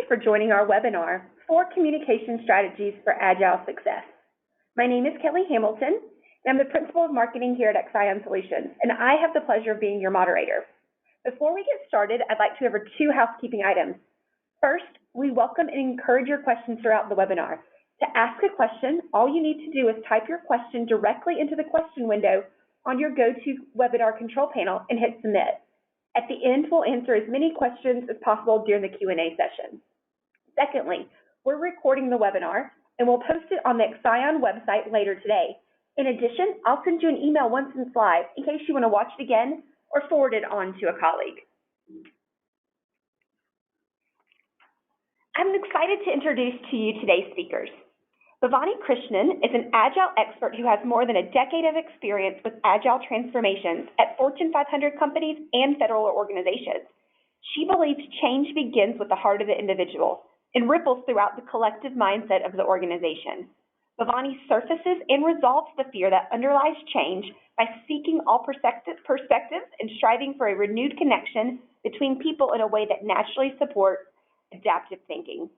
for joining our webinar, 4 Communication Strategies for Agile Success. My name is Kelly Hamilton, and I'm the Principal of Marketing here at Excion Solutions, and I have the pleasure of being your moderator. Before we get started, I'd like to cover 2 housekeeping items. First, we welcome and encourage your questions throughout the webinar. To ask a question, all you need to do is type your question directly into the question window on your GoToWebinar control panel and hit submit. At the end, we'll answer as many questions as possible during the Q&A session. Secondly, we're recording the webinar and we'll post it on the Excion website later today. In addition, I'll send you an email once it's live in case you want to watch it again or forward it on to a colleague. I'm excited to introduce to you today's speakers. Bhavani Krishnan is an Agile expert who has more than a decade of experience with Agile transformations at Fortune 500 companies and federal organizations. She believes change begins with the heart of the individual and ripples throughout the collective mindset of the organization. Bhavani surfaces and resolves the fear that underlies change by seeking all perspectives and striving for a renewed connection between people in a way that naturally supports adaptive thinking.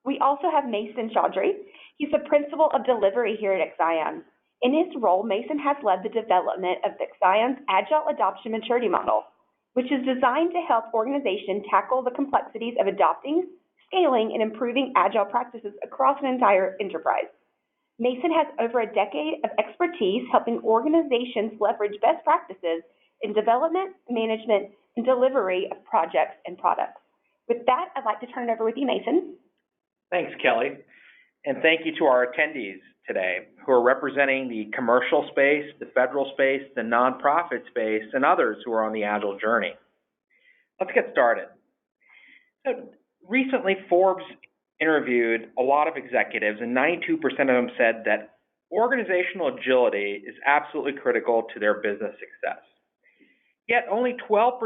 We also have Mason Chaudhry. He's the Principal of Delivery here at Excion. In his role, Mason has led the development of Excion's Agile Adoption Maturity Model, which is designed to help organizations tackle the complexities of adopting, scaling, and improving Agile practices across an entire enterprise. Mason has over a decade of expertise helping organizations leverage best practices in development, management, and delivery of projects and products. With that, I'd like to turn it over with you, Mason. Thanks, Kelly. And thank you to our attendees today who are representing the commercial space, the federal space, the nonprofit space, and others who are on the Agile journey. Let's get started. So, recently, Forbes interviewed a lot of executives, and 92% of them said that organizational agility is absolutely critical to their business success. Yet only 12%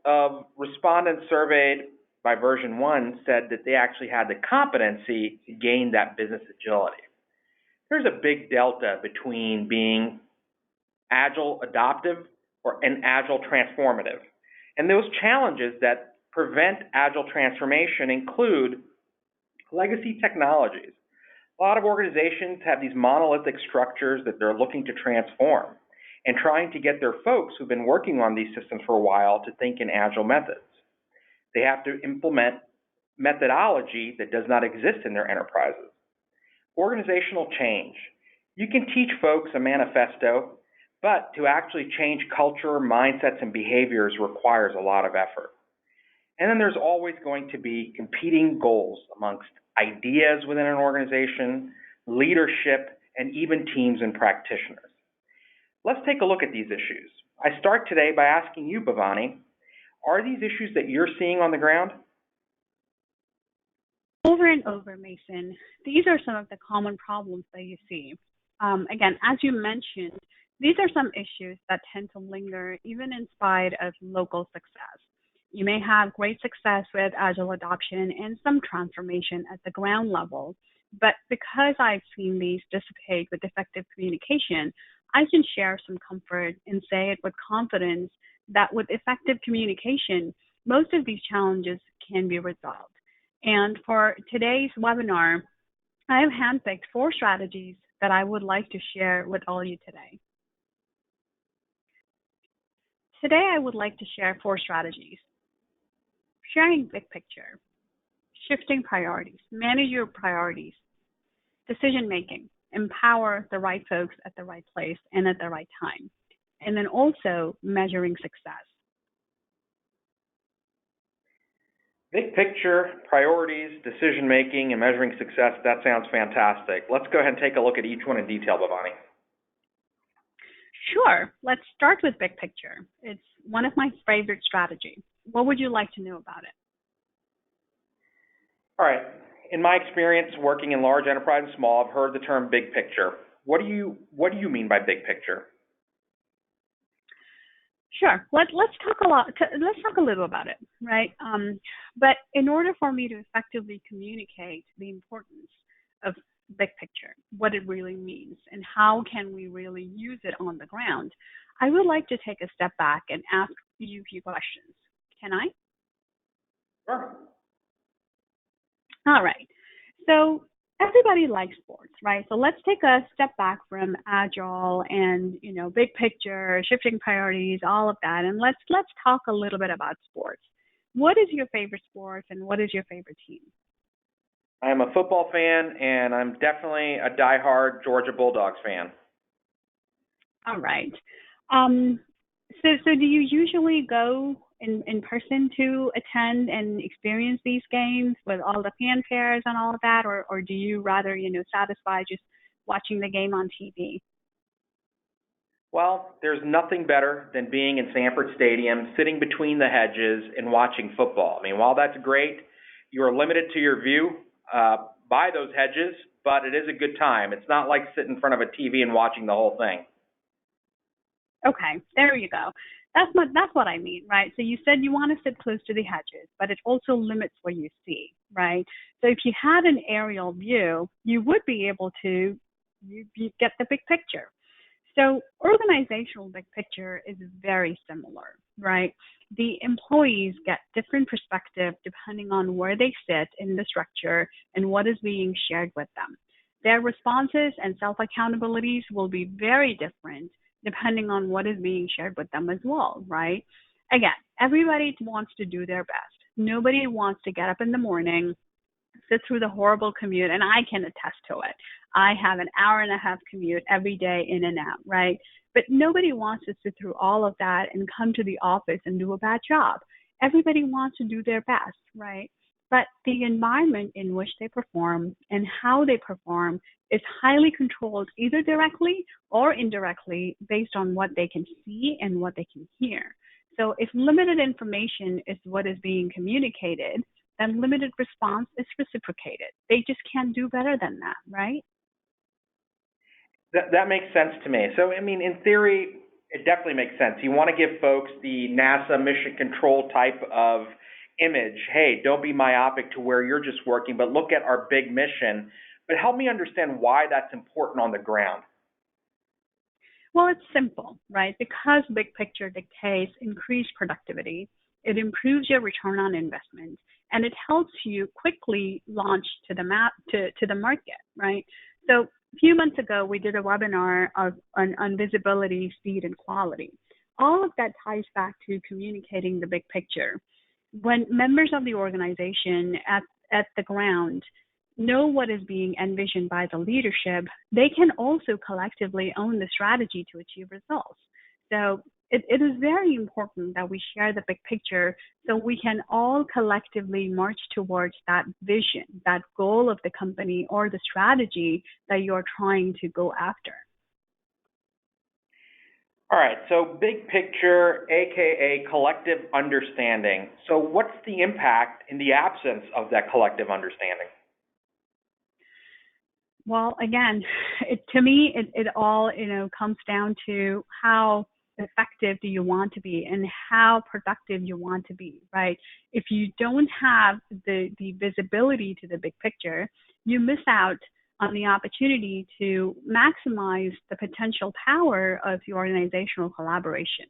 of respondents surveyed by version 1 said that they actually had the competency to gain that business agility. There's a big delta between being Agile adoptive and Agile transformative. And those challenges that prevent Agile transformation include legacy technologies. A lot of organizations have these monolithic structures that they're looking to transform and trying to get their folks who've been working on these systems for a while to think in Agile methods. They have to implement methodology that does not exist in their enterprises. Organizational change. You can teach folks a manifesto, but to actually change culture, mindsets, and behaviors requires a lot of effort. And then there's always going to be competing goals amongst ideas within an organization, leadership, and even teams and practitioners. Let's take a look at these issues. I start today by asking you, Bhavani, are these issues that you're seeing on the ground? Over and over, Mason, these are some of the common problems that you see. Again, as you mentioned, these are some issues that tend to linger even in spite of local success. You may have great success with Agile adoption and some transformation at the ground level, but because I've seen these dissipate with effective communication, I can share some comfort and say it with confidence that with effective communication, most of these challenges can be resolved. And for today's webinar, I have handpicked 4 strategies that I would like to share with all of you today. Today, I would like to share 4 strategies. Sharing big picture, shifting priorities, manage your priorities, decision making, empower the right folks at the right place and at the right time, and then also measuring success. Big picture, priorities, decision making, and measuring success, that sounds fantastic. Let's go ahead and take a look at each one in detail, Bhavani. Sure. Let's start with big picture. It's one of my favorite strategies. What would you like to know about it? All right. In my experience working in large enterprise and small, I've heard the term big picture. What do you mean by big picture? Sure. Let's talk a little about it, right? But in order for me to effectively communicate the importance of big picture, what it really means, and how can we really use it on the ground, I would like to take a step back and ask you a few questions. Can I? Sure. All right. So everybody likes sports, right? So let's take a step back from Agile and, big picture, shifting priorities, all of that, and let's talk a little bit about sports. What is your favorite sport and what is your favorite team? I'm a football fan, and I'm definitely a diehard Georgia Bulldogs fan. All right. Um, so do you usually go in person to attend and experience these games with all the fanfares and all of that, or do you rather, satisfy just watching the game on TV? Well, there's nothing better than being in Sanford Stadium, sitting between the hedges and watching football. I mean, while that's great, you are limited to your view by those hedges, but it is a good time. It's not like sitting in front of a TV and watching the whole thing. Okay, there you go. That's what I mean, right? So you said you want to sit close to the hedges, but it also limits what you see, right? So if you had an aerial view, you would be able to you get the big picture. So organizational big picture is very similar, right? The employees get different perspective depending on where they sit in the structure and what is being shared with them. Their responses and self-accountabilities will be very different depending on what is being shared with them as well, right? Again, everybody wants to do their best. Nobody wants to get up in the morning, sit through the horrible commute, and I can attest to it. I have an hour and a half commute every day in and out, right? But nobody wants to sit through all of that and come to the office and do a bad job. Everybody wants to do their best, right? But the environment in which they perform and how they perform is highly controlled either directly or indirectly based on what they can see and what they can hear. So if limited information is what is being communicated, then limited response is reciprocated. They just can't do better than that, right? That makes sense to me. So, I mean, in theory, it definitely makes sense. You want to give folks the NASA mission control type of image. Hey, don't be myopic to where you're just working, but look at our big mission. But help me understand why that's important on the ground. Well, it's simple, right? Because big picture dictates increased productivity, it improves your return on investment, and it helps you quickly launch to the market, right? So a few months ago, we did a webinar on visibility, speed, and quality. All of that ties back to communicating the big picture. When members of the organization at the ground know what is being envisioned by the leadership, they can also collectively own the strategy to achieve results. So it is very important that we share the big picture so we can all collectively march towards that vision, that goal of the company or the strategy that you're trying to go after. All right, so big picture, AKA collective understanding. So what's the impact in the absence of that collective understanding? Well, again, to me, it all, comes down to how effective do you want to be and how productive you want to be, right? If you don't have the visibility to the big picture, you miss out on the opportunity to maximize the potential power of the organizational collaboration.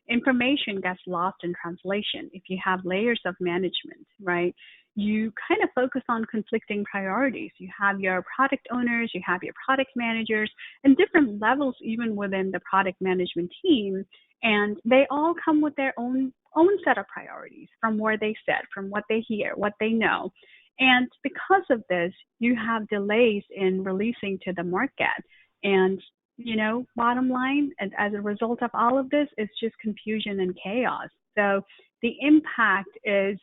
Information gets lost in translation if you have layers of management, right? You kind of focus on conflicting priorities. You have your product owners, you have your product managers, and different levels even within the product management team, and they all come with their own set of priorities from where they sit, from what they hear, what they know. And because of this, you have delays in releasing to the market. And, bottom line, and as a result of all of this, it's just confusion and chaos. So the impact is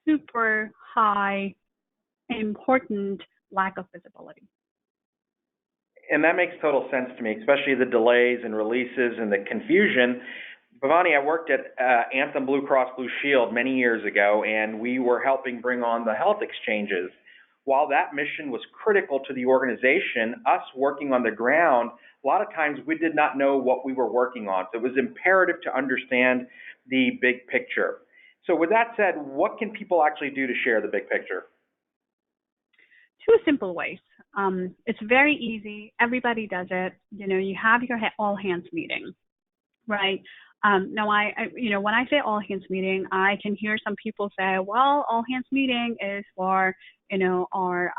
super high, important lack of visibility. And that makes total sense to me, especially the delays and releases and the confusion. Bhavani, I worked at Anthem Blue Cross Blue Shield many years ago, and we were helping bring on the health exchanges. While that mission was critical to the organization, us working on the ground, a lot of times we did not know what we were working on. So it was imperative to understand the big picture. So with that said, what can people actually do to share the big picture? Two simple ways. It's very easy. Everybody does it. You have your all hands meeting, right? Now, when I say all hands meeting, I can hear some people say, well, all hands meeting is for, our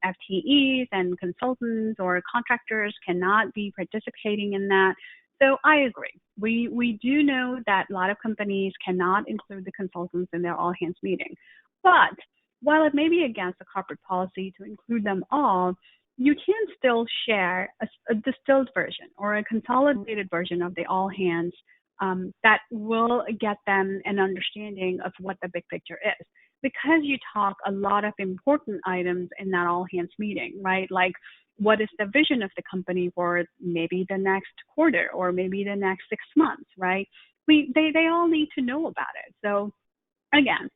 FTEs and consultants or contractors cannot be participating in that. So I agree. We do know that a lot of companies cannot include the consultants in their all hands meeting. But while it may be against the corporate policy to include them all, you can still share a distilled version or a consolidated version of the all hands that will get them an understanding of what the big picture is. Because you talk a lot of important items in that all hands meeting, right? Like, what is the vision of the company for maybe the next quarter or maybe the next 6 months, right? They all need to know about it. So again,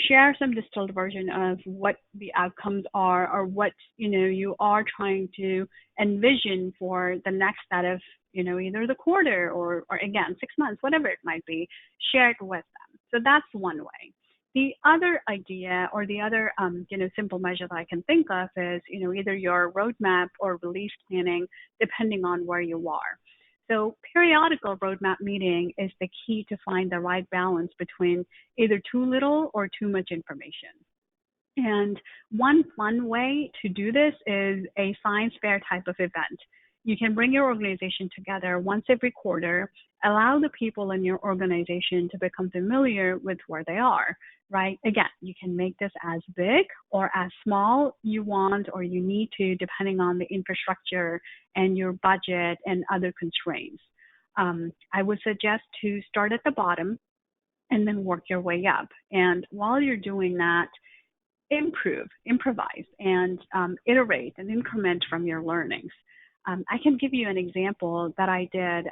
share some distilled version of what the outcomes are or what, you are trying to envision for the next set of, either the quarter or again, 6 months, whatever it might be, share it with them. So that's one way. The other idea or the other, simple measure that I can think of is, either your roadmap or release planning, depending on where you are. So periodical roadmap meeting is the key to find the right balance between either too little or too much information. And one fun way to do this is a science fair type of event. You can bring your organization together once every quarter, allow the people in your organization to become familiar with where they are, right? Again, you can make this as big or as small you want or you need to, depending on the infrastructure and your budget and other constraints. I would suggest to start at the bottom and then work your way up. And while you're doing that, improvise, and iterate and increment from your learnings. I can give you an example that I did,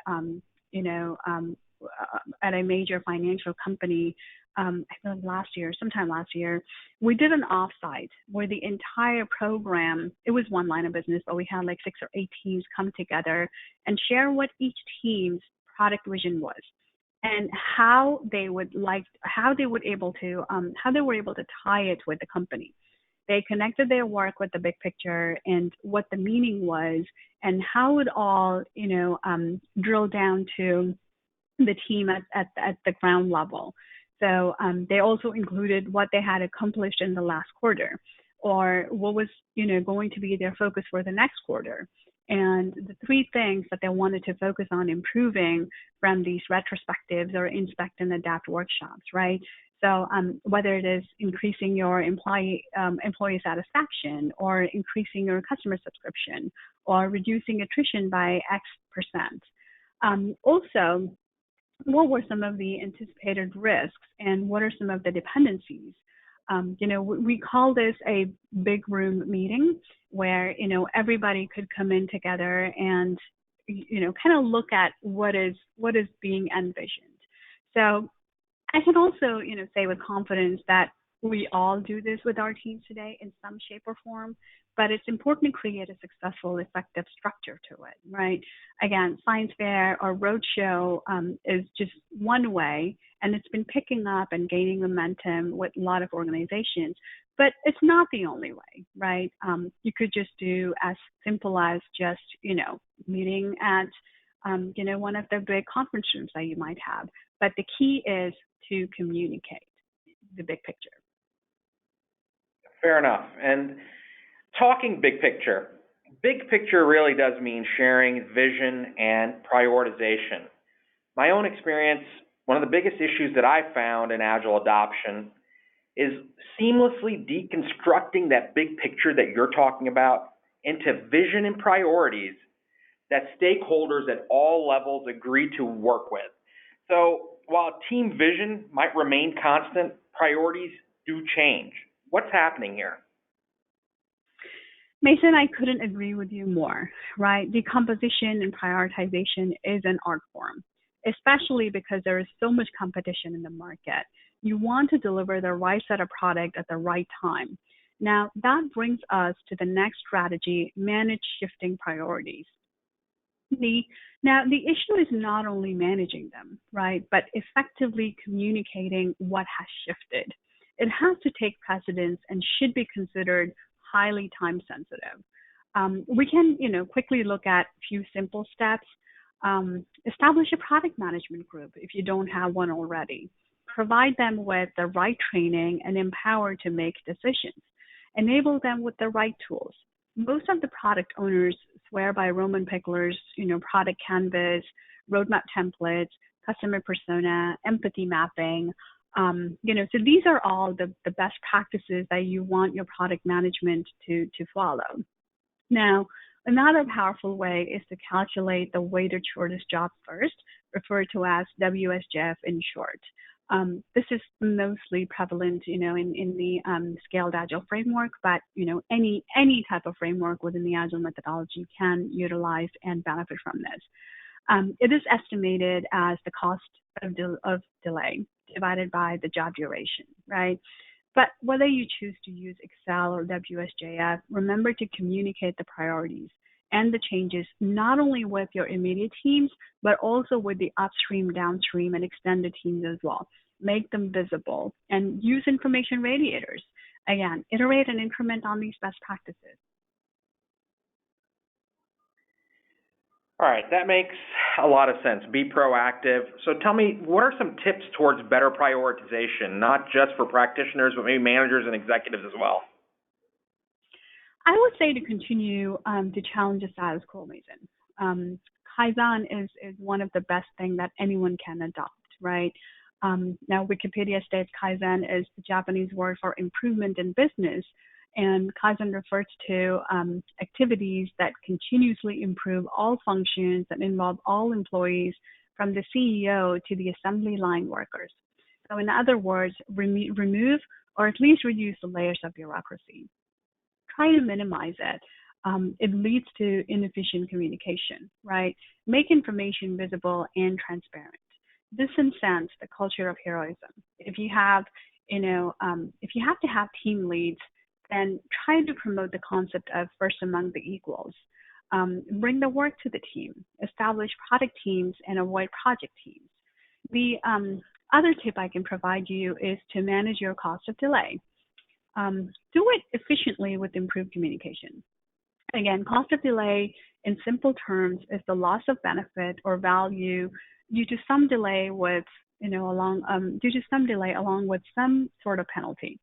at a major financial company, I believe sometime last year. We did an offsite where the entire program, it was one line of business, but we had like 6 or 8 teams come together and share what each team's product vision was and how they were able to tie it with the company. They connected their work with the big picture and what the meaning was and how it all, drilled down to the team at the ground level. So they also included what they had accomplished in the last quarter or what was, going to be their focus for the next quarter. And the 3 things that they wanted to focus on improving from these retrospectives or inspect and adapt workshops, right? So whether it is increasing your employee satisfaction or increasing your customer subscription or reducing attrition by X%. Also, what were some of the anticipated risks and what are some of the dependencies? We call this a big room meeting where, everybody could come in together and, kind of look at what is being envisioned. So I can also, say with confidence that we all do this with our teams today in some shape or form, but it's important to create a successful, effective structure to it, right? Again, science fair or roadshow is just one way, and it's been picking up and gaining momentum with a lot of organizations, but it's not the only way, right? You could just do as simple as just, meeting at, one of the big conference rooms that you might have. But the key is to communicate the big picture. Fair enough. And talking big picture really does mean sharing vision and prioritization. My own experience, one of the biggest issues that I found in Agile adoption is seamlessly deconstructing that big picture that you're talking about into vision and priorities that stakeholders at all levels agree to work with. So while team vision might remain constant, priorities do change. What's happening here? Mason, I couldn't agree with you more, right? Decomposition and prioritization is an art form, especially because there is so much competition in the market. You want to deliver the right set of product at the right time. Now, that brings us to the next strategy, manage shifting priorities. The issue is not only managing them, right, but effectively communicating what has shifted. It has to take precedence and should be considered highly time sensitive. We can, quickly look at a few simple steps. Establish a product management group if you don't have one already. Provide them with the right training and empower to make decisions. Enable them with the right tools. Most of the product owners swear by Roman pillars, product canvas, roadmap templates, customer persona, empathy mapping. So these are all the best practices that you want your product management to follow. Now, another powerful way is to calculate the weighted shortest job first, referred to as WSJF in short. This is mostly prevalent, in the scaled Agile framework, but any type of framework within the Agile methodology can utilize and benefit from this. It is estimated as the cost of delay divided by the job duration, right? But whether you choose to use Excel or WSJF, remember to communicate the priorities and the changes not only with your immediate teams, but also with the upstream, downstream, and extended teams as well. Make them visible and use information radiators. Again, iterate and increment on these best practices. All right, that makes a lot of sense. Be proactive. So tell me, what are some tips towards better prioritization, not just for practitioners, but maybe managers and executives as well? I would say to continue to challenge the status quo, Mason. Kaizen is one of the best things that anyone can adopt, right? Now, Wikipedia states Kaizen is the Japanese word for improvement in business, and Kaizen refers to activities that continuously improve all functions that involve all employees, from the CEO to the assembly line workers. So in other words, remove or at least reduce the layers of bureaucracy. Try to minimize it. It leads to inefficient communication, right? Make information visible and transparent. This incents the culture of heroism. If you have, if you have to have team leads, then try to promote the concept of first among the equals. Bring the work to the team. Establish product teams and avoid project teams. The other tip I can provide you is to manage your cost of delay. Do it efficiently with improved communication. Again, cost of delay in simple terms is the loss of benefit or value due to some delay along with some sort of penalty.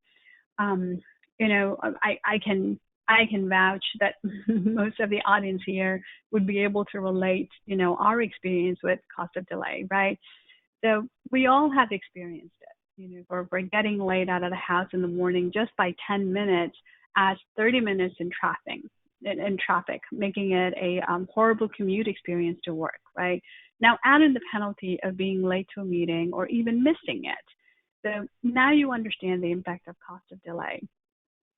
I can vouch that most of the audience here would be able to relate, our experience with cost of delay, right? So we all have experienced it. We're getting late out of the house in the morning just by 10 minutes as 30 minutes in traffic, making it a horrible commute experience to work, right? Now add in the penalty of being late to a meeting or even missing it. So now you understand the impact of cost of delay.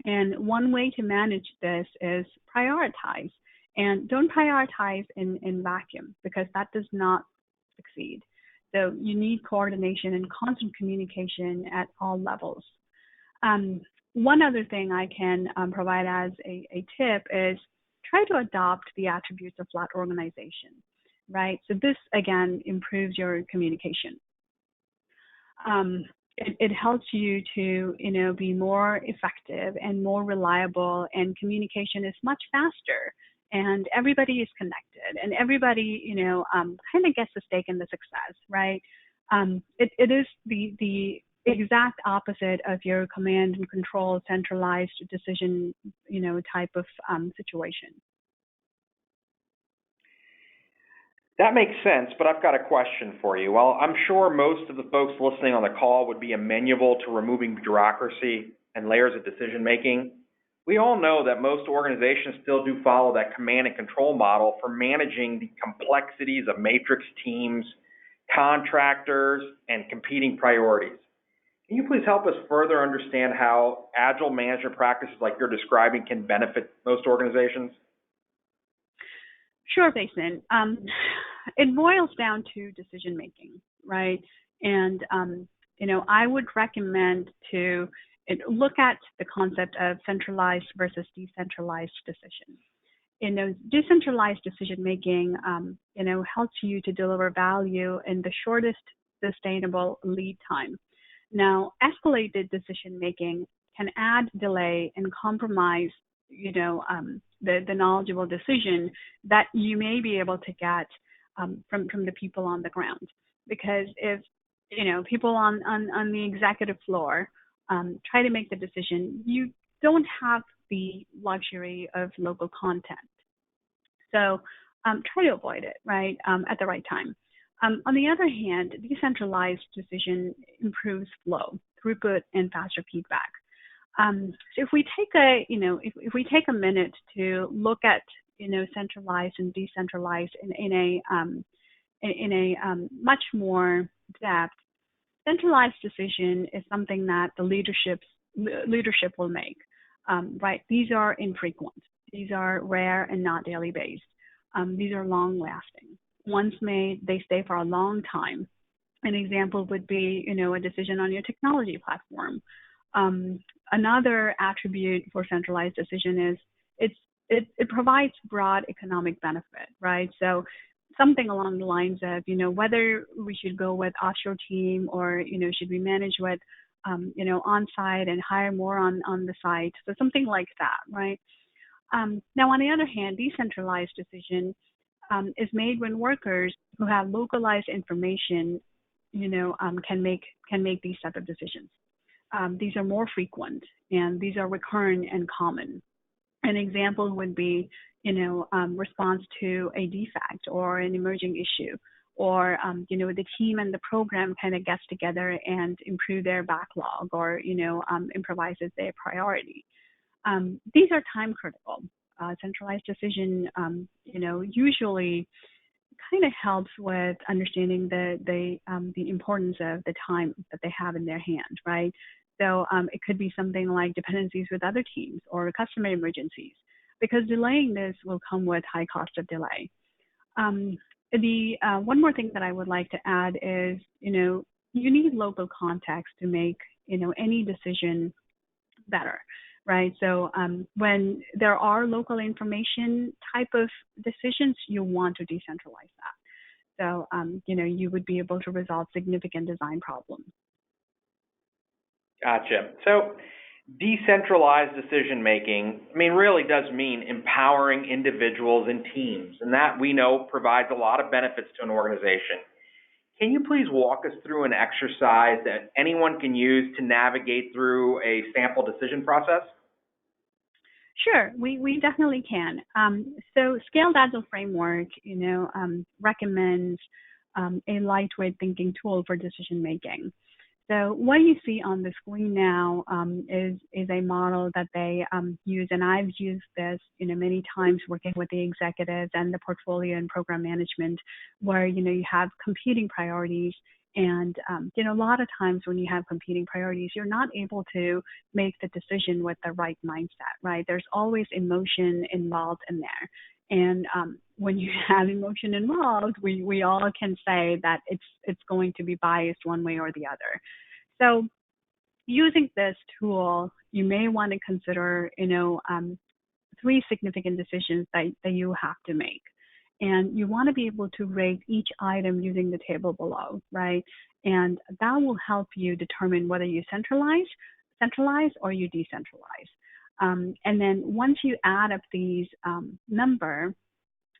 And one way to manage this is prioritize. And don't prioritize in vacuum, because that does not succeed. So you need coordination and constant communication at all levels. One other thing I can provide as a tip is try to adopt the attributes of flat organization, right? So this, again, improves your communication. It helps you to, be more effective and more reliable, and communication is much faster, and everybody is connected, and everybody, kind of gets a stake in the success, right? It is the exact opposite of your command and control centralized decision, type of situation. That makes sense, but I've got a question for you. Well, I'm sure most of the folks listening on the call would be amenable to removing bureaucracy and layers of decision making. We all know that most organizations still do follow that command and control model for managing the complexities of matrix teams, contractors, and competing priorities. Can you please help us further understand how Agile management practices like you're describing can benefit most organizations? Sure, Mason. It boils down to decision making, right? And I would recommend to look at the concept of centralized versus decentralized decisions. Decentralized decision making, helps you to deliver value in the shortest sustainable lead time. Now, escalated decision making can add delay and compromise, the knowledgeable decision that you may be able to get from the people on the ground. Because if people on the executive floor try to make the decision, you don't have the luxury of local content. So try to avoid it, right, at the right time. On the other hand, decentralized decision improves flow, throughput, and faster feedback. So if we take if we take a minute to look at centralized and decentralized in a much more depth, centralized decision is something that the leadership will make, right? These are infrequent. These are rare and not daily based. These are long lasting. Once made, they stay for a long time. An example would be, a decision on your technology platform. Another attribute for centralized decision is it provides broad economic benefit, right? So something along the lines of, whether we should go with offshore team or, should we manage with, on-site and hire more on the site. So something like that, right? Now, on the other hand, decentralized decision is made when workers who have localized information, can make these type of decisions. These are more frequent and these are recurrent and common. An example would be, response to a defect or an emerging issue, or the team and the program kind of gets together and improve their backlog, or improvises their priority. These are time critical. Centralized decision, usually kind of helps with understanding the importance of the time that they have in their hand, right? So it could be something like dependencies with other teams or customer emergencies, because delaying this will come with high cost of delay. The one more thing that I would like to add is, you need local context to make, any decision better, right? So when there are local information type of decisions, you want to decentralize that. So, you would be able to resolve significant design problems. Gotcha. So decentralized decision-making, really does mean empowering individuals and teams, and that we know provides a lot of benefits to an organization. Can you please walk us through an exercise that anyone can use to navigate through a sample decision process? Sure, we definitely can. So Scaled Agile Framework, recommends a lightweight thinking tool for decision making. So what you see on the screen now is a model that they use, and I've used this many times working with the executives and the portfolio and program management, where you have competing priorities, and a lot of times when you have competing priorities, you're not able to make the decision with the right mindset, right? There's always emotion involved in there. And when you have emotion involved, we all can say that it's going to be biased one way or the other. So using this tool, you may want to consider, 3 significant decisions that you have to make. And you want to be able to rate each item using the table below, right? And that will help you determine whether you centralize or you decentralize. And then once you add up these number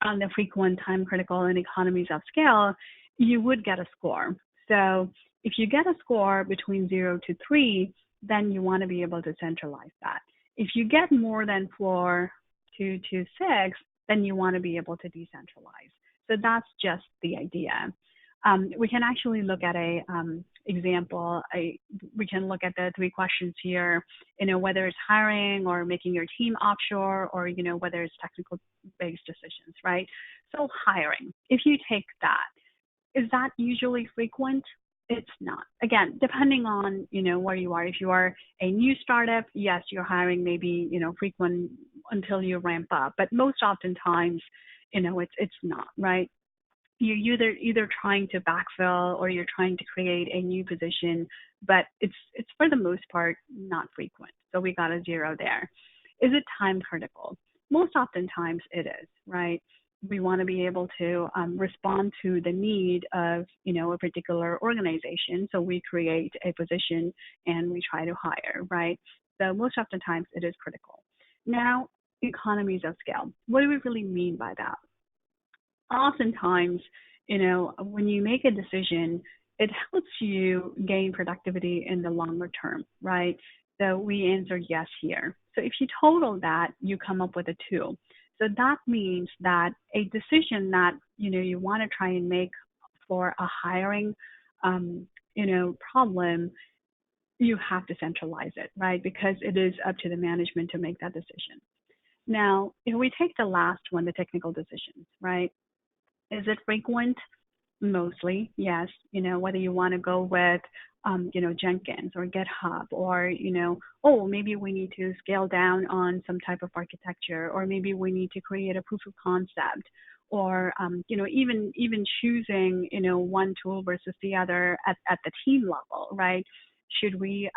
on the frequent, time critical, and economies of scale, you would get a score. So if you get a score between 0 to 3, then you want to be able to centralize that. If you get more than 4 to 6, then you want to be able to decentralize. So that's just the idea. We can actually look at a example. We can look at the 3 questions here, whether it's hiring or making your team offshore, or, whether it's technical-based decisions, right? So hiring, if you take that, is that usually frequent? It's not. Again, depending on, where you are. If you are a new startup, yes, your hiring may be, frequent until you ramp up. But most oftentimes, it's not, right? You're either trying to backfill or you're trying to create a new position, but it's for the most part not frequent. So we got a 0 there. Is it time critical? Most oftentimes it is, right? We want to be able to respond to the need of, a particular organization. So we create a position and we try to hire, right? So most oftentimes it is critical. Now, economies of scale. What do we really mean by that? oftentimes, when you make a decision, it helps you gain productivity in the longer term, right? So we answered yes here. So if you total that, you come up with a 2. So that means that a decision that, you want to try and make for a hiring, problem, you have to centralize it, right? Because it is up to the management to make that decision. Now, if we take the last one, the technical decisions, right? Is it frequent? Mostly, yes. Whether you want to go with, Jenkins or GitHub, or, oh, maybe we need to scale down on some type of architecture, or maybe we need to create a proof of concept, or, even choosing, one tool versus the other at the team level, right? Should we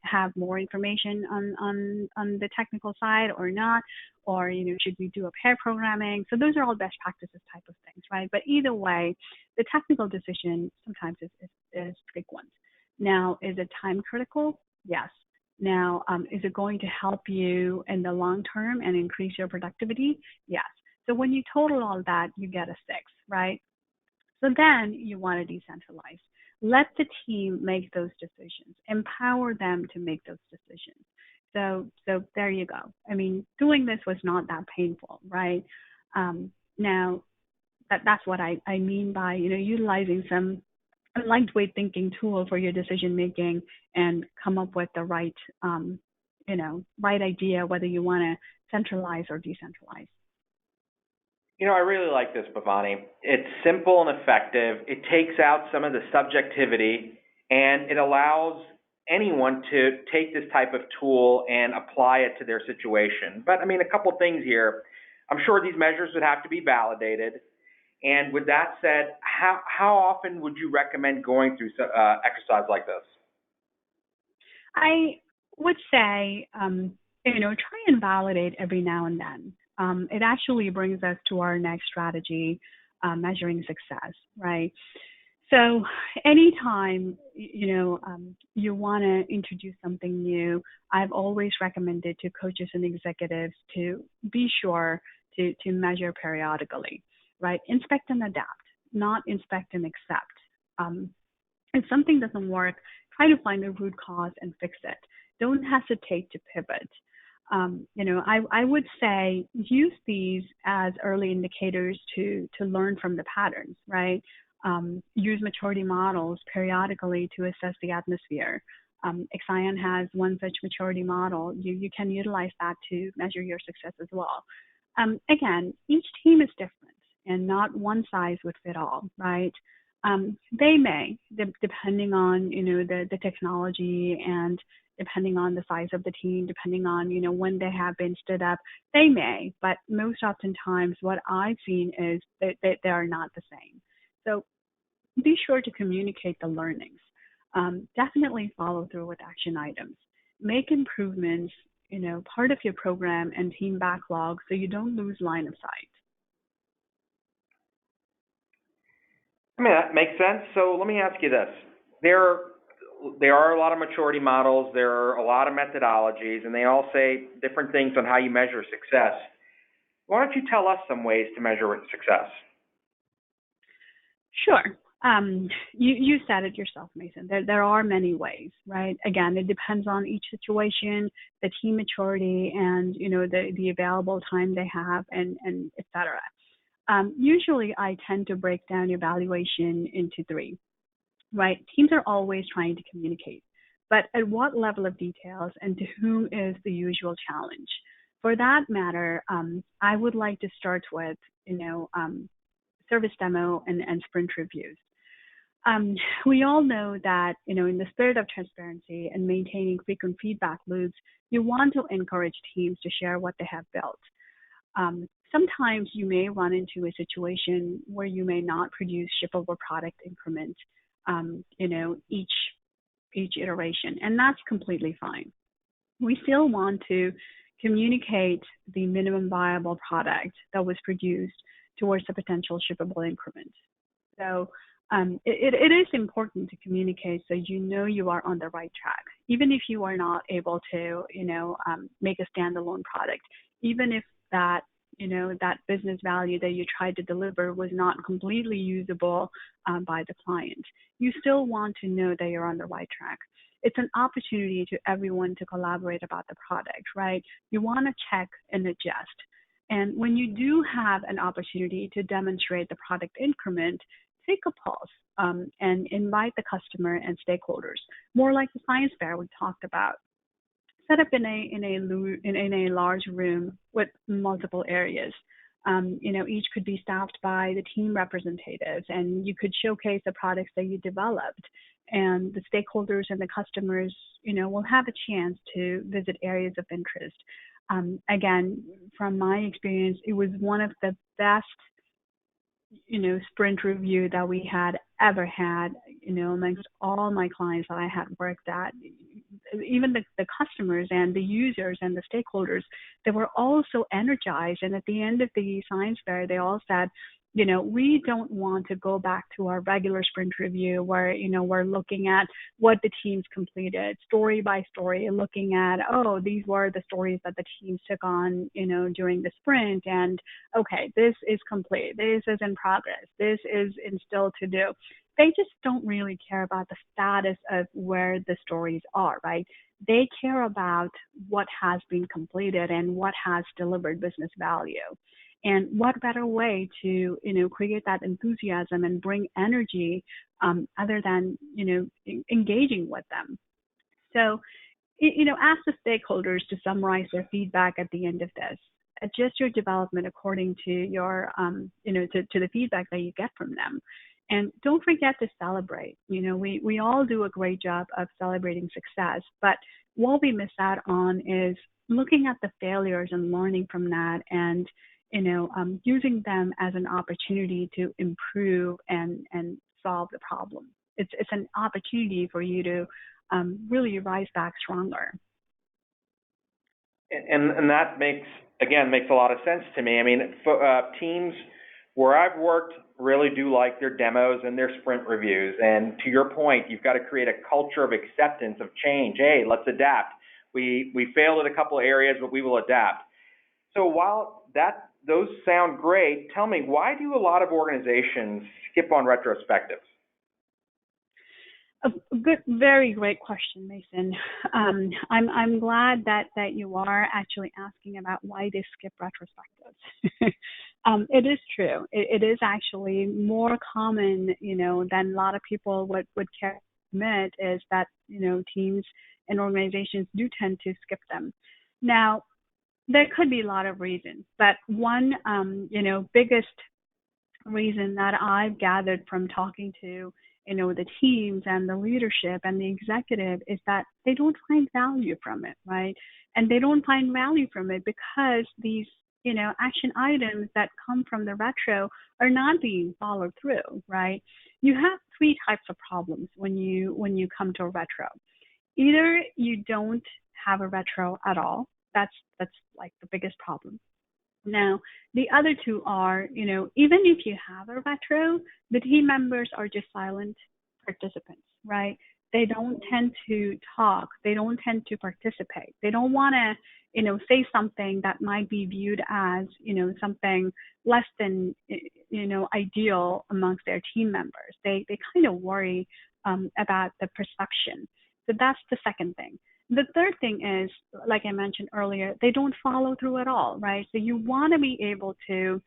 have more information on the technical side or not? Or, should we do a pair programming? So those are all best practices type of things, right? But either way, the technical decision sometimes is frequent. Now, is it time critical? Yes. Now, is it going to help you in the long term and increase your productivity? Yes. So when you total all that, you get a 6, right? So then you want to decentralize. Let the team make those decisions. Empower them to make those decisions. So there you go. I mean, doing this was not that painful, right? Now, that's what I mean by, utilizing some lightweight thinking tool for your decision making and come up with the right, right idea, whether you want to centralize or decentralize. I really like this, Bhavani. It's simple and effective. It takes out some of the subjectivity, and it allows anyone to take this type of tool and apply it to their situation. But I mean, a couple things here. I'm sure these measures would have to be validated. And with that said, how often would you recommend going through exercise like this? I would say, try and validate every now and then. It actually brings us to our next strategy, measuring success, right? So anytime, you want to introduce something new, I've always recommended to coaches and executives to be sure to measure periodically, right? Inspect and adapt, not inspect and accept. If something doesn't work, try to find the root cause and fix it. Don't hesitate to pivot. I would say use these as early indicators to learn from the patterns, right? Use maturity models periodically to assess the atmosphere. Exaion has one such maturity model. You can utilize that to measure your success as well. Again, each team is different and not one size would fit all, right? They may, depending on, the technology and depending on the size of the team, depending on, when they have been stood up, they may, but most oftentimes what I've seen is that they are not the same. So be sure to communicate the learnings. Definitely follow through with action items. Make improvements, part of your program and team backlog so you don't lose line of sight. I mean, that makes sense. So let me ask you this. There are a lot of maturity models, there are a lot of methodologies, and they all say different things on how you measure success. Why don't you tell us some ways to measure success? Sure. You said it yourself, Mason. There are many ways, right? Again, it depends on each situation, the team maturity, and the available time they have, and et cetera. Usually, I tend to break down evaluation into 3. Right? Teams are always trying to communicate, but at what level of details and to whom is the usual challenge? For that matter, I would like to start with, service demo and sprint reviews. We all know that, in the spirit of transparency and maintaining frequent feedback loops, you want to encourage teams to share what they have built. Sometimes you may run into a situation where you may not produce shippable product increments, each iteration, and that's completely fine. We still want to communicate the minimum viable product that was produced towards a potential shippable increment. So it is important to communicate so you are on the right track, even if you are not able to, make a standalone product, even if that, that business value that you tried to deliver was not completely usable by the client. You still want to know that you're on the right track. It's an opportunity to everyone to collaborate about the product, right? You want to check and adjust. And when you do have an opportunity to demonstrate the product increment, take a pause and invite the customer and stakeholders, more like the science fair we talked about. Set up in a large room with multiple areas. Each could be staffed by the team representatives, and you could showcase the products that you developed. And the stakeholders and the customers, will have a chance to visit areas of interest. Again, from my experience, it was one of the best, sprint review that we had ever had, amongst all my clients that I had worked at. Even the customers and the users and the stakeholders, they were all so energized. And at the end of the science fair, they all said, we don't want to go back to our regular sprint review where, we're looking at what the teams completed, story by story, looking at, these were the stories that the teams took on, during the sprint. And okay, this is complete. This is in progress. This is in still to do. They just don't really care about the status of where the stories are, right? They care about what has been completed and what has delivered business value. And what better way to, create that enthusiasm and bring energy other than, engaging with them. So, ask the stakeholders to summarize their feedback at the end of this. Adjust your development according to your, to the feedback that you get from them. And don't forget to celebrate. We all do a great job of celebrating success, but what we miss out on is looking at the failures and learning from that and, using them as an opportunity to improve and solve the problem. It's an opportunity for you to really rise back stronger. And that makes a lot of sense to me. I mean, teams where I've worked really do like their demos and their sprint reviews. And to your point, you've got to create a culture of acceptance of change. Hey, let's adapt. We failed in a couple of areas, but we will adapt. So while those sound great, tell me, why do a lot of organizations skip on retrospectives? A good, very great question, Mason. I'm glad that you are actually asking about why they skip retrospectives. It is true. It is actually more common, than a lot of people would care to admit, is that, teams and organizations do tend to skip them. Now, there could be a lot of reasons, but one, biggest reason that I've gathered from talking to, the teams and the leadership and the executive is that they don't find value from it, right? And they don't find value from it because these, action items that come from the retro are not being followed through, right? You have three types of problems when you come to a retro. Either you don't have a retro at all. That's like the biggest problem. Now, the other two are, even if you have a retro, the team members are just silent participants, right? They don't tend to talk. They don't tend to participate. They don't want to, say something that might be viewed as, something less than, ideal amongst their team members. They kind of worry about the perception. So that's the second thing. The third thing is, like I mentioned earlier, they don't follow through at all, right? So you want to be able to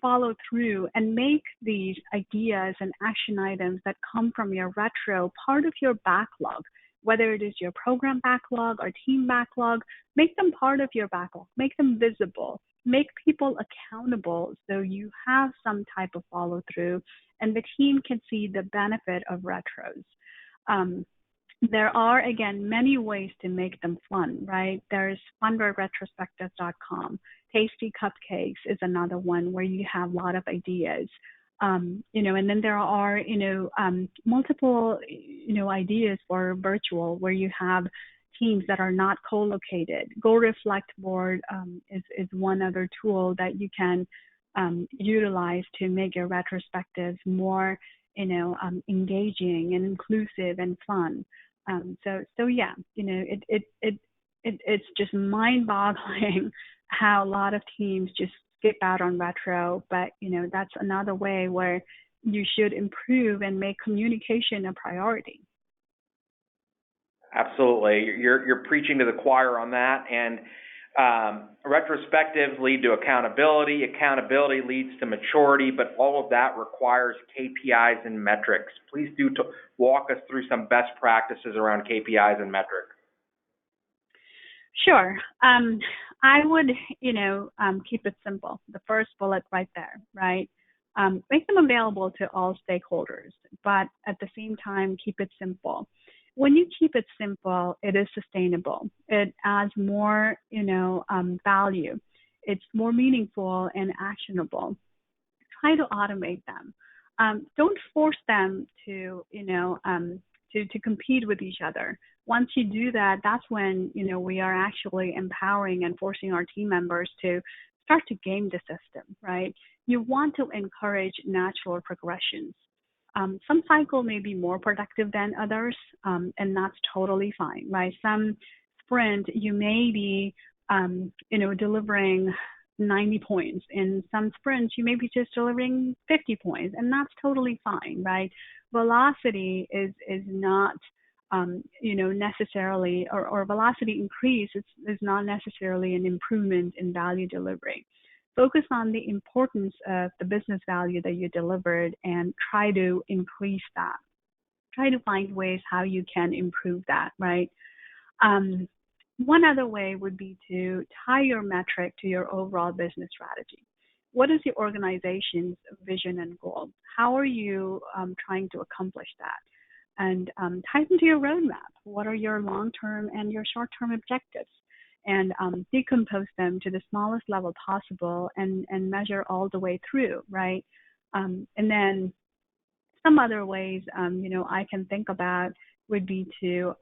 follow through and make these ideas and action items that come from your retro part of your backlog, whether it is your program backlog or team backlog. Make them part of your backlog, make them visible, make people accountable so you have some type of follow through and the team can see the benefit of retros. There are, again, many ways to make them fun, right? There's fun.retrospective.com. Tasty Cupcakes is another one where you have a lot of ideas. And then there are, multiple, ideas for virtual where you have teams that are not co-located. Go Reflect Board is one other tool that you can utilize to make your retrospectives more, engaging and inclusive and fun. So yeah, it's just mind-boggling how a lot of teams just skip out on retro, but that's another way where you should improve and make communication a priority. Absolutely. You're preaching to the choir on that. And retrospectives lead to accountability. Accountability leads to maturity, but all of that requires KPIs and metrics. Please do walk us through some best practices around KPIs and metrics. Sure. I would, keep it simple. The first bullet right there, right? Make them available to all stakeholders, but at the same time, keep it simple. When you keep it simple, it is sustainable. It adds more, value. It's more meaningful and actionable. Try to automate them. Don't force them to compete with each other. Once you do that, that's when, we are actually empowering and forcing our team members to start to game the system, right? You want to encourage natural progressions. Some cycle may be more productive than others, and that's totally fine, right? Some sprint, you may be, delivering 90 points. In some sprints, you may be just delivering 50 points, and that's totally fine, right? Velocity is not, necessarily, or velocity increase is not necessarily an improvement in value delivery. Focus on the importance of the business value that you delivered and try to increase that. Try to find ways how you can improve that, right? One other way would be to tie your metric to your overall business strategy. What is your organization's vision and goal? How are you trying to accomplish that? And tie them to your roadmap. What are your long-term and your short-term objectives? And decompose them to the smallest level possible and measure all the way through, right? And then some other ways, I can think about would be to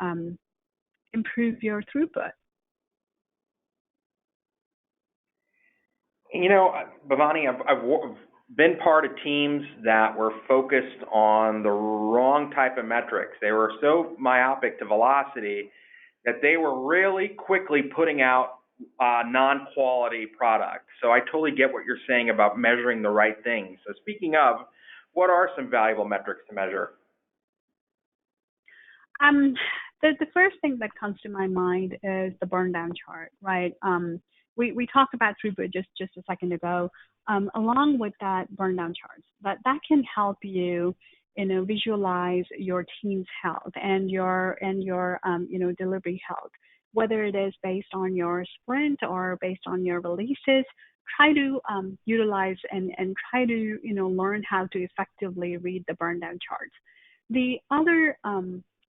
improve your throughput. Bhavani, I've been part of teams that were focused on the wrong type of metrics. They were so myopic to velocity that they were really quickly putting out non-quality product. So I totally get what you're saying about measuring the right things. So speaking of, what are some valuable metrics to measure? The first thing that comes to my mind is the burn down chart, right? We talked about throughput just a second ago, along with that burn down charts. That can help you, visualize your team's health and your delivery health, whether it is based on your sprint or based on your releases. Try to utilize and try to learn how to effectively read the burn down charts. The other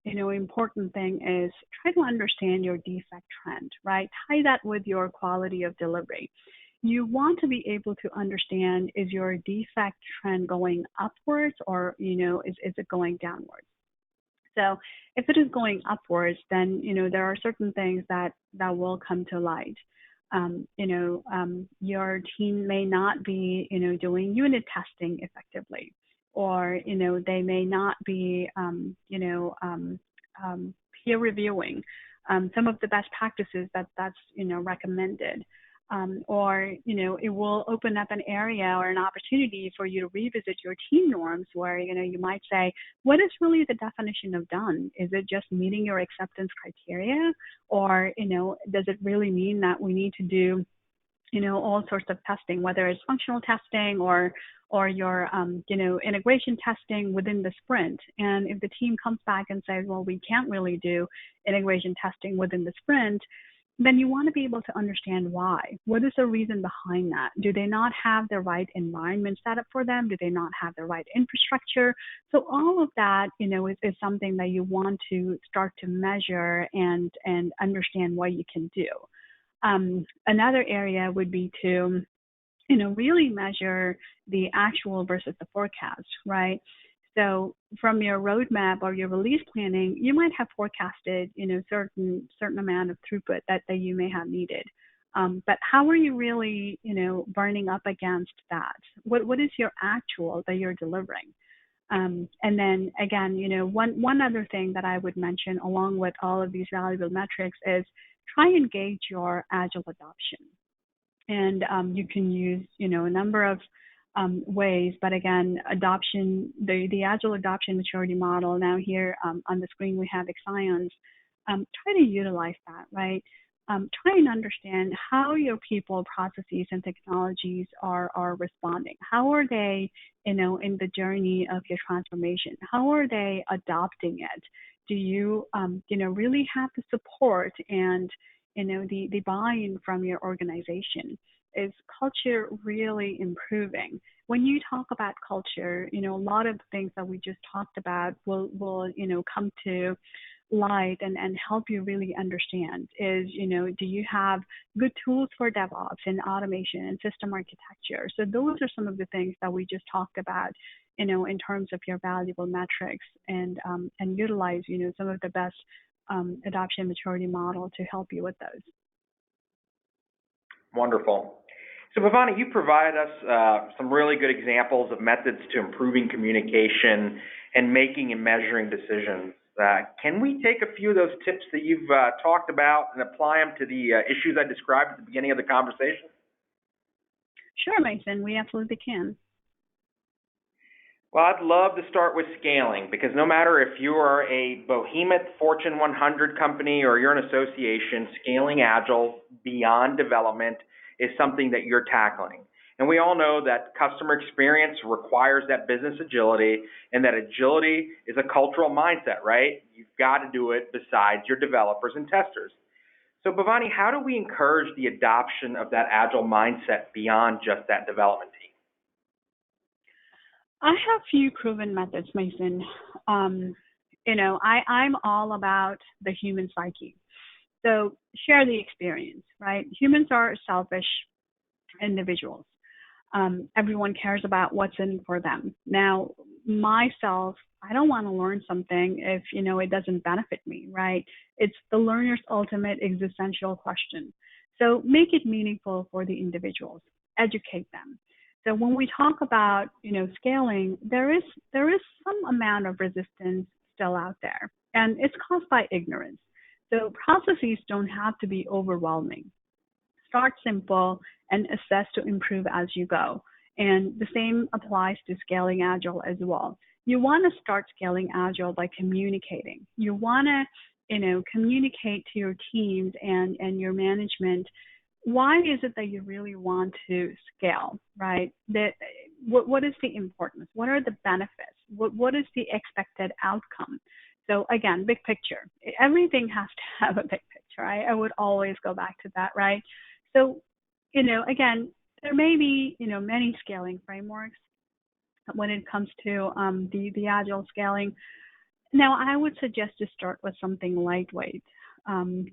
important thing is try to understand your defect trend, right? Tie that with your quality of delivery. You want to be able to understand, is your defect trend going upwards or, is it going downwards? So if it is going upwards, then, there are certain things that will come to light. Your team may not be, doing unit testing effectively, or, they may not be, peer reviewing some of the best practices that's recommended. Or, it will open up an area or an opportunity for you to revisit your team norms where, you might say, what is really the definition of done? Is it just meeting your acceptance criteria? Or, does it really mean that we need to do, all sorts of testing, whether it's functional testing or your, integration testing within the sprint? And if the team comes back and says, well, we can't really do integration testing within the sprint, then you want to be able to understand why. What is the reason behind that? Do they not have the right environment set up for them? Do they not have the right infrastructure? So all of that, is something that you want to start to measure and understand what you can do. Another area would be to, really measure the actual versus the forecast, right? So from your roadmap or your release planning, you might have forecasted, certain amount of throughput that you may have needed. But how are you really, burning up against that? What is your actual that you're delivering? And then again, one other thing that I would mention along with all of these valuable metrics is try and gauge your Agile adoption. And you can use, a number of ways, but again, adoption, the Agile adoption maturity model. Now here on the screen we have Exion's. Try to utilize that, right? Try and understand how your people, processes, and technologies are responding. How are they, in the journey of your transformation? How are they adopting it? Do you, really have the support and, the buy-in from your organization? Is culture really improving? When you talk about culture, a lot of the things that we just talked about will come to light and help you really understand is, do you have good tools for DevOps and automation and system architecture? So those are some of the things that we just talked about, in terms of your valuable metrics, and utilize, some of the best adoption maturity model to help you with those. Wonderful. So Bhavani, you provided us some really good examples of methods to improving communication and making and measuring decisions. Can we take a few of those tips that you've talked about and apply them to the issues I described at the beginning of the conversation? Sure, Mason, we absolutely can. Well, I'd love to start with scaling, because no matter if you are a behemoth Fortune 100 company or you're an association, scaling Agile beyond development is something that you're tackling. And we all know that customer experience requires that business agility, and that agility is a cultural mindset, right? You've got to do it besides your developers and testers. So Bhavani, how do we encourage the adoption of that Agile mindset beyond just that development team? I have few proven methods, Mason. I'm all about the human psyche. So share the experience, right? Humans are selfish individuals. Everyone cares about what's in for them. Now, myself, I don't want to learn something if, it doesn't benefit me, right? It's the learner's ultimate existential question. So make it meaningful for the individuals, educate them. So when we talk about, scaling, there is some amount of resistance still out there, and it's caused by ignorance. So processes don't have to be overwhelming. Start simple and assess to improve as you go. And the same applies to scaling Agile as well. You want to start scaling Agile by communicating. You want to, communicate to your teams and your management. Why is it that you really want to scale, right? What is the importance? What are the benefits? What is the expected outcome? So again, big picture. Everything has to have a big picture, right? I would always go back to that, right? So, again, there may be, many scaling frameworks when it comes to the Agile scaling. Now, I would suggest to start with something lightweight,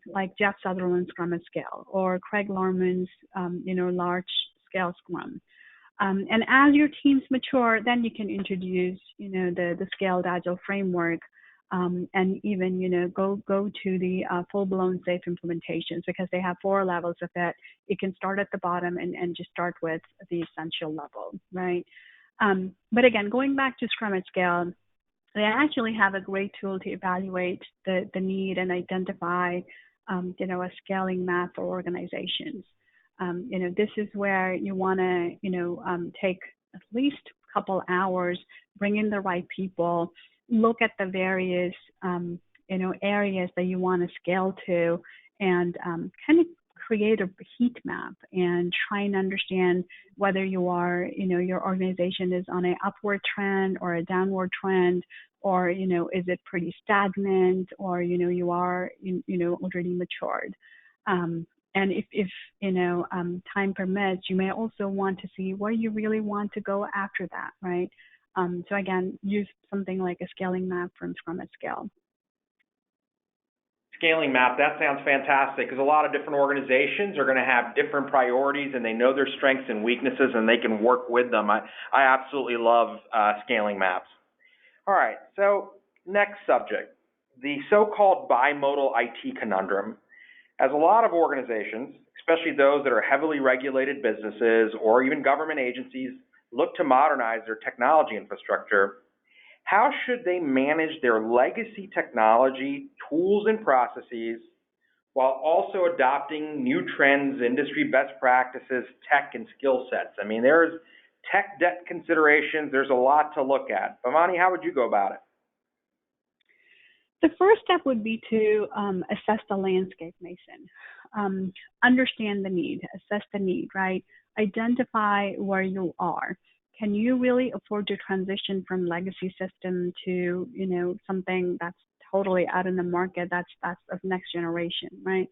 like Jeff Sutherland's Scrum at Scale, or Craig Lorman's, large scale Scrum. And as your teams mature, then you can introduce, the scaled Agile framework, and even, go to the full-blown safe implementations, because they have 4 levels of it. You can start at the bottom and just start with the essential level, right? But again, going back to Scrum at Scale, they actually have a great tool to evaluate the need and identify, a scaling map for organizations. This is where you want to, take at least a couple hours, bring in the right people, look at the various, areas that you want to scale to, and kind of create a heat map and try and understand whether you are, your organization is on an upward trend or a downward trend, or, is it pretty stagnant, or, you are, already matured. And if time permits, you may also want to see where you really want to go after that, right? So again, use something like a scaling map from Scrum at Scale. Scaling map, that sounds fantastic, because a lot of different organizations are going to have different priorities, and they know their strengths and weaknesses, and they can work with them. I absolutely love scaling maps. All right, so next subject, the so-called Bimodal IT Conundrum. As a lot of organizations, especially those that are heavily regulated businesses or even government agencies, look to modernize their technology infrastructure, how should they manage their legacy technology, tools, and processes while also adopting new trends, industry best practices, tech, and skill sets. I mean, there's tech debt considerations. There's a lot to look at. Bhavani, how would you go about it? The first step would be to assess the landscape, Mason. Understand the need, assess the need, right? Identify where you are. Can you really afford to transition from legacy system to, something that's totally out in the market, that's of next generation, right?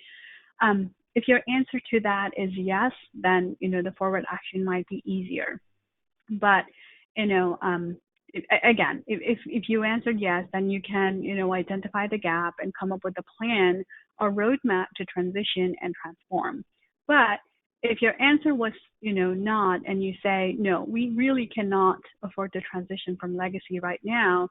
If your answer to that is yes, then, the forward action might be easier. But, again, if you answered yes, then you can, identify the gap and come up with a plan or roadmap to transition and transform. But if your answer was, not, and you say, no, we really cannot afford to transition from legacy right now,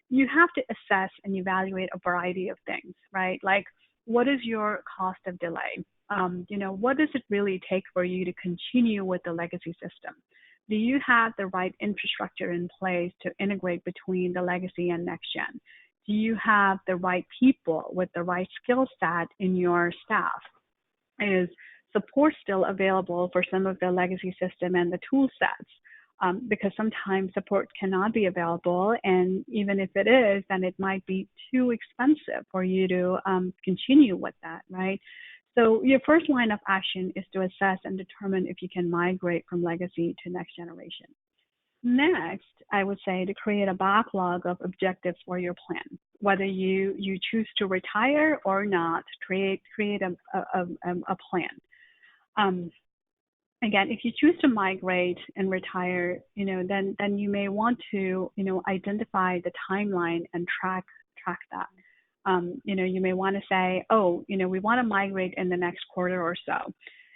you have to assess and evaluate a variety of things, right? Like, what is your cost of delay? What does it really take for you to continue with the legacy system? Do you have the right infrastructure in place to integrate between the legacy and next gen? Do you have the right people with the right skill set in your staff? Is support still available for some of the legacy system and the tool sets? Because sometimes support cannot be available, and even if it is, then it might be too expensive for you to continue with that, right? So your first line of action is to assess and determine if you can migrate from legacy to next generation. Next, I would say to create a backlog of objectives for your plan. Whether you choose to retire or not, create a plan. Again, if you choose to migrate and retire, then you may want to, identify the timeline and track that. You may want to say, we want to migrate in the next quarter or so.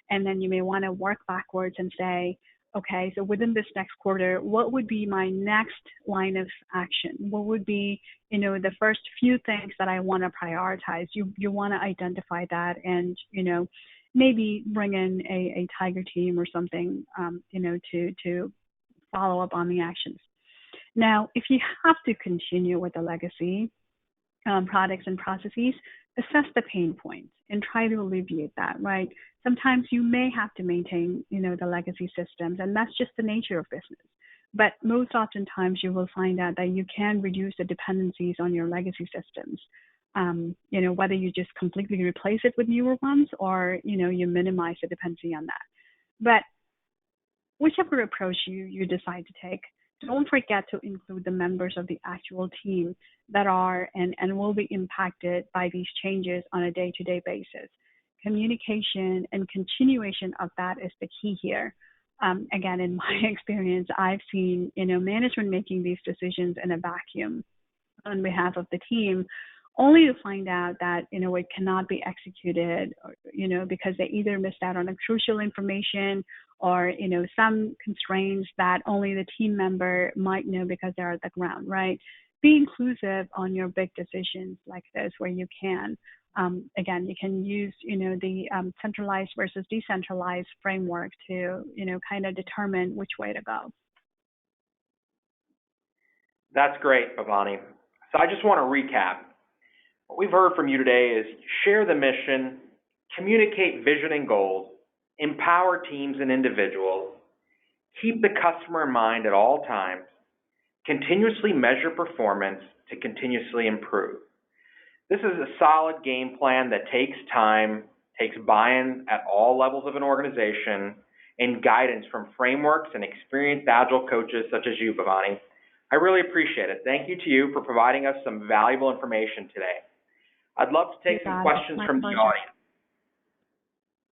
And then you may want to work backwards and say, okay, so within this next quarter, what would be my next line of action? What would be, the first few things that I want to prioritize? You want to identify that and, maybe bring in a tiger team or something, to follow up on the actions. Now, if you have to continue with the legacy products and processes, assess the pain points and try to alleviate that, right? Sometimes you may have to maintain, the legacy systems, and that's just the nature of business. But most oftentimes you will find out that you can reduce the dependencies on your legacy systems. Whether you just completely replace it with newer ones or, you minimize the dependency on that. But whichever approach you decide to take, don't forget to include the members of the actual team that are and will be impacted by these changes on a day-to-day basis. Communication and continuation of that is the key here. Again, in my experience, I've seen, management making these decisions in a vacuum on behalf of the team, only to find out that, it cannot be executed, or, because they either missed out on a crucial information or, some constraints that only the team member might know because they're at the ground, right? Be inclusive on your big decisions like this where you can. Again, you can use, the centralized versus decentralized framework to, kind of determine which way to go. That's great, Bhavani. So I just want to recap. What we've heard from you today is share the mission, communicate vision and goals, empower teams and individuals, keep the customer in mind at all times, continuously measure performance to continuously improve. This is a solid game plan that takes time, takes buy-in at all levels of an organization, and guidance from frameworks and experienced Agile coaches such as you, Bhavani. I really appreciate it. Thank you to you for providing us some valuable information today. I'd love to take some questions from the audience.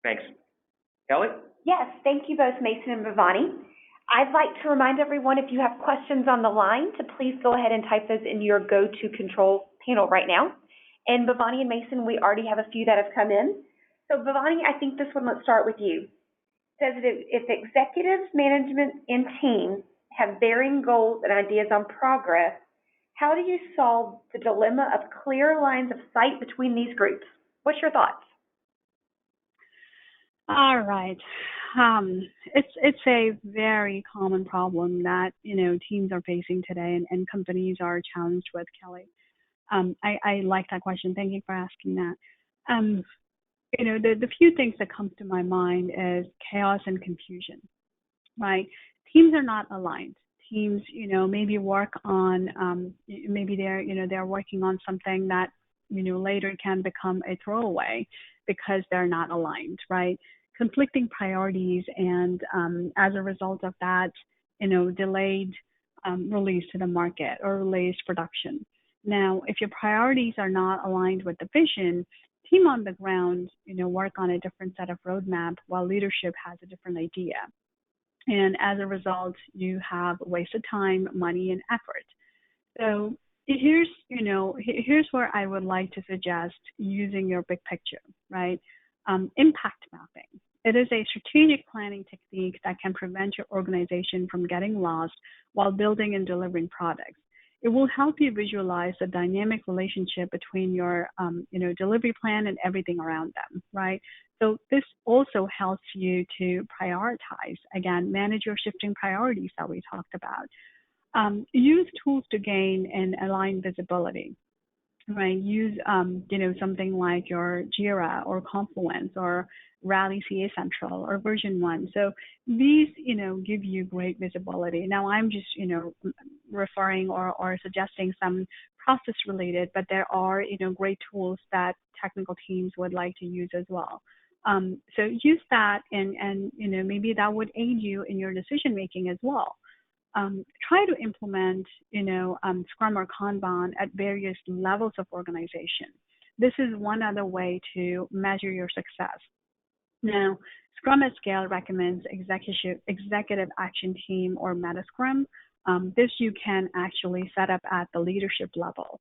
Thanks. Kelly? Yes, thank you both, Mason and Bhavani. I'd like to remind everyone, if you have questions on the line, to please go ahead and type those in your go-to-control panel right now. And Bhavani and Mason, we already have a few that have come in. So Bhavani, I think this one, let's start with you. It says that if executives, management, and teams have varying goals and ideas on progress, how do you solve the dilemma of clear lines of sight between these groups? What's your thoughts? All right. It's a very common problem that, teams are facing today and companies are challenged with, Kelly. I like that question. Thank you for asking that. the few things that come to my mind is chaos and confusion, right? Teams are not aligned. Teams, maybe work on, maybe they're working on something that, later can become a throwaway because they're not aligned, right? Conflicting priorities, and as a result of that, delayed release to the market or released production. Now, if your priorities are not aligned with the vision, team on the ground, work on a different set of roadmap while leadership has a different idea. And as a result, you have wasted time, money, and effort. So here's where I would like to suggest using your big picture, right? Impact mapping. It is a strategic planning technique that can prevent your organization from getting lost while building and delivering products. It will help you visualize the dynamic relationship between your, delivery plan and everything around them, right? So this also helps you to prioritize, again, manage your shifting priorities that we talked about. Use tools to gain and align visibility, right? Use, something like your Jira or Confluence or Rally CA Central or version 1. So these, give you great visibility. Now I'm just, referring or suggesting some process related, but there are, great tools that technical teams would like to use as well. So use that, and maybe that would aid you in your decision making as well. Try to implement, Scrum or Kanban at various levels of organization. This is one other way to measure your success. Now, Scrum at Scale recommends executive action team or meta Scrum. This you can actually set up at the leadership level,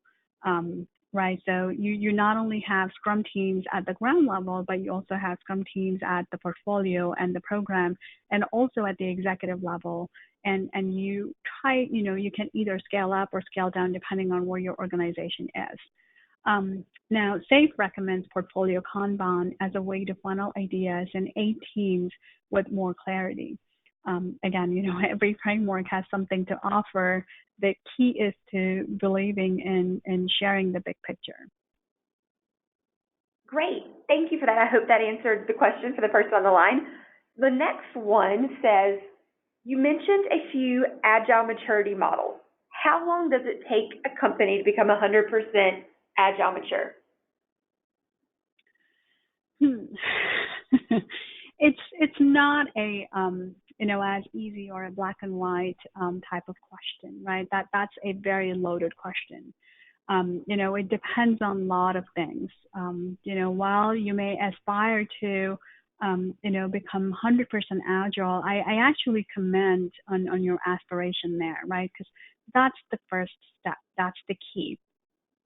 right? So you not only have Scrum teams at the ground level, but you also have Scrum teams at the portfolio and the program, and also at the executive level. And you try, you can either scale up or scale down depending on where your organization is. Now, SAFE recommends portfolio Kanban as a way to funnel ideas and aid teams with more clarity. Again, every framework has something to offer. The key is to believing in sharing the big picture. Great. Thank you for that. I hope that answered the question for the person on the line. The next one says, you mentioned a few Agile maturity models. How long does it take a company to become 100% Agile mature? It's not a as easy or a black and white type of question, right? That's a very loaded question. It depends on a lot of things. While you may aspire to become 100% agile, I actually commend on your aspiration there, right? Because that's the first step. That's the key.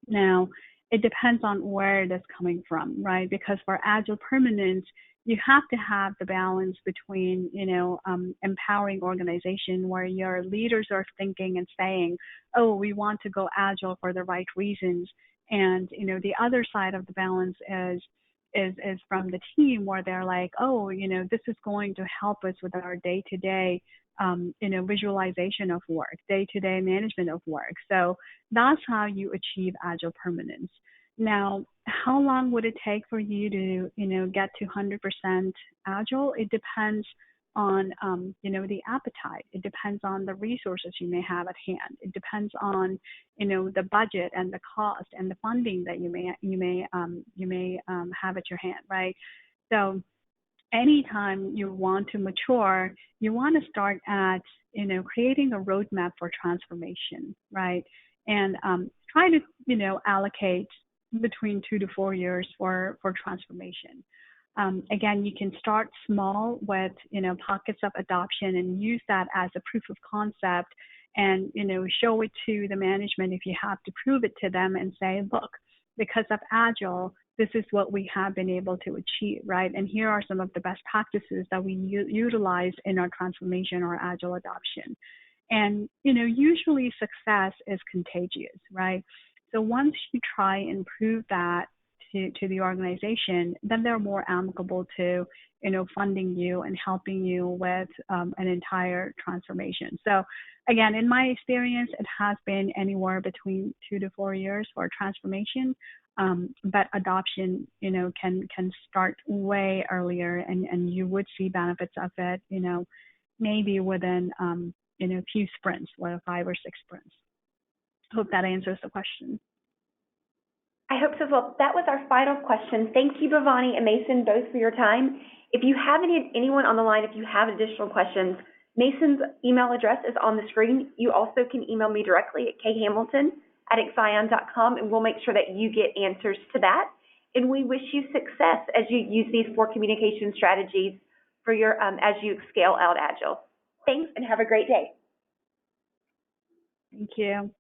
Now, it depends on where it is coming from, right? Because for agile permanence, you have to have the balance between, empowering organization where your leaders are thinking and saying, oh, we want to go agile for the right reasons. And, the other side of the balance is from the team where they're like, oh, this is going to help us with our day-to-day, visualization of work, day-to-day management of work. So that's how you achieve agile permanence. Now, how long would it take for you to, get to 100% agile? It depends on, the appetite. It depends on the resources you may have at hand. It depends on, the budget and the cost and the funding that you may have at your hand, right? So anytime you want to mature, you want to start at, creating a roadmap for transformation, right? And try to, allocate between 2 to 4 years for transformation. Again, you can start small with, pockets of adoption and use that as a proof of concept and, show it to the management if you have to prove it to them and say, look, because of Agile, this is what we have been able to achieve, right? And here are some of the best practices that we utilize in our transformation or Agile adoption. And, usually success is contagious, right? So once you try and prove that to the organization, then they're more amicable to, funding you and helping you with an entire transformation. So again, in my experience, it has been anywhere between 2 to 4 years for transformation. but adoption, can start way earlier, and you would see benefits of it, maybe within, a few sprints, whether 5 or 6 sprints. Hope that answers the question. I hope so as well. That was our final question. Thank you, Bhavani and Mason, both for your time. If you have anyone on the line, if you have additional questions, Mason's email address is on the screen. You also can email me directly at khamilton@excion.com, and we'll make sure that you get answers to that. And we wish you success as you use these 4 communication strategies for your as you scale out Agile. Thanks, and have a great day. Thank you.